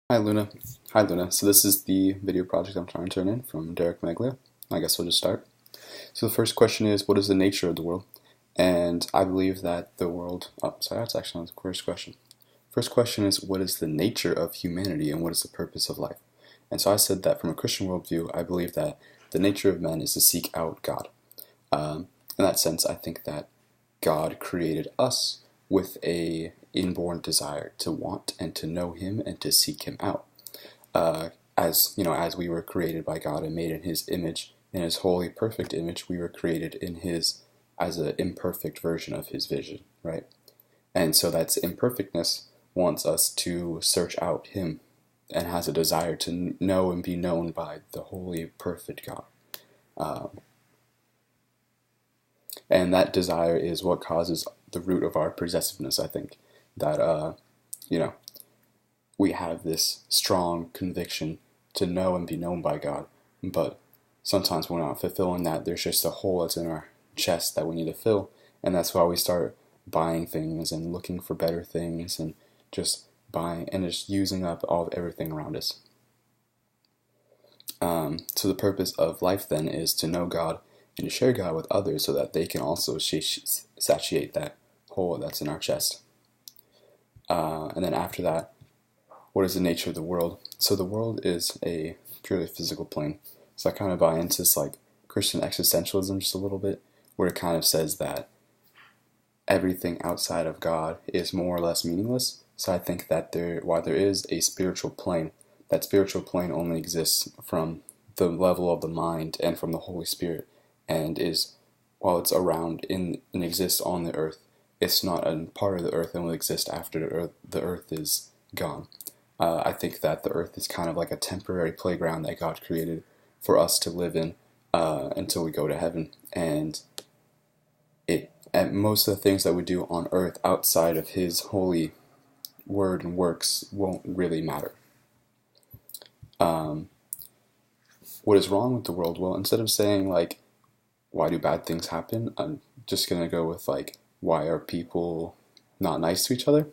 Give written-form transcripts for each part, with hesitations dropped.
Hi Luna. Hi Luna. So this is the video project I'm trying to turn in from Derek Maglia. I guess we'll just start. So the first question is, what is the nature of the world? And I believe that the world, sorry, that's actually not the first question. First question is, what is the nature of humanity and what is the purpose of life? And so I said that from a Christian worldview, I believe that the nature of man is to seek out God. In that sense, I think that God created us with a inborn desire to want and to know Him and to seek Him out. As you know, as we were created by God and made in His image, in His holy, perfect image, we were created in His as an imperfect version of His vision, right? And so that's imperfectness wants us to search out Him and has a desire to know and be known by the holy, perfect God. And that desire is what causes the root of our possessiveness, I think. That, you know, we have this strong conviction to know and be known by God, but sometimes we're not fulfilling that. There's just a hole that's in our chest that we need to fill, and that's why we start buying things and looking for better things and just buying and just using up all of everything around us. So the purpose of life then is to know God and to share God with others so that they can also satiate that hole that's in our chest. And then after that, what is the nature of the world? So the world is a purely physical plane. So I kind of buy into this like Christian existentialism just a little bit, where it kind of says that everything outside of God is more or less meaningless. So I think that while there is a spiritual plane, that spiritual plane only exists from the level of the mind and from the Holy Spirit, and while it's around and exists on the earth, it's not a part of the earth and will exist after the earth is gone. I think that the earth is kind of like a temporary playground that God created for us to live in until we go to heaven. And most of the things that we do on earth outside of His holy word and works won't really matter. What is wrong with the world? Well, instead of saying like, why do bad things happen, I'm just going to go with like, why are people not nice to each other?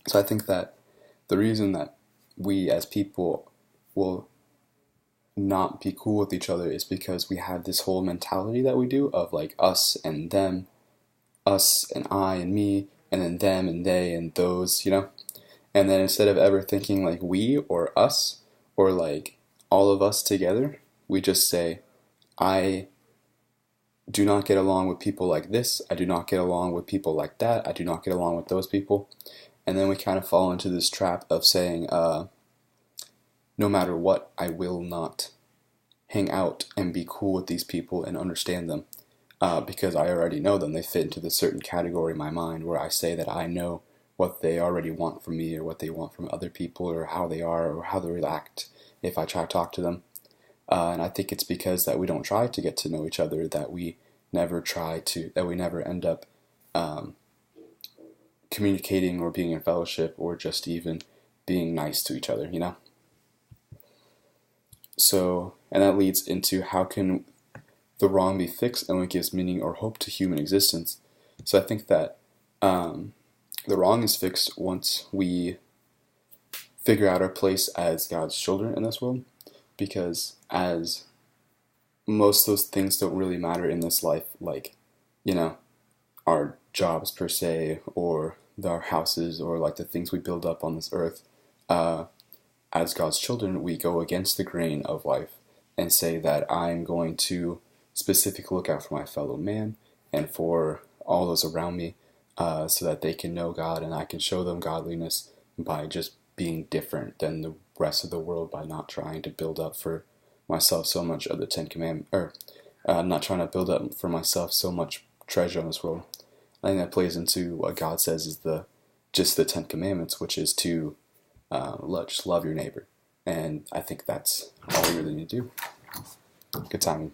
So I think that the reason that we as people will not be cool with each other is because we have this whole mentality that we do of like us and them, us and I and me, and then them and they and those, And then instead of ever thinking like we or us or like all of us together, we just say, I do not get along with people like this. I do not get along with people like that. I do not get along with those people. And then we kind of fall into this trap of saying, no matter what, I will not hang out and be cool with these people and understand them because I already know them. They fit into this certain category in my mind where I say that I know what they already want from me or what they want from other people or how they are or how they react if I try to talk to them. And I think it's because that we don't try to get to know each other that we never end up communicating or being in fellowship or just even being nice to each other. So, and that leads into how can the wrong be fixed and what gives meaning or hope to human existence. So I think that the wrong is fixed once we figure out our place as God's children in this world, because as most of those things don't really matter in this life, like, our jobs per se, or our houses, or like the things we build up on this earth. As God's children, we go against the grain of life and say that I'm going to specifically look out for my fellow man and for all those around me so that they can know God and I can show them godliness by just being different than the rest of the world, by not trying to build up for myself so much of the Ten Commandments, or not trying to build up for myself so much treasure in this world. I think that plays into what God says is the Ten Commandments, which is to just love your neighbor. And I think that's all we really need to do. Good timing.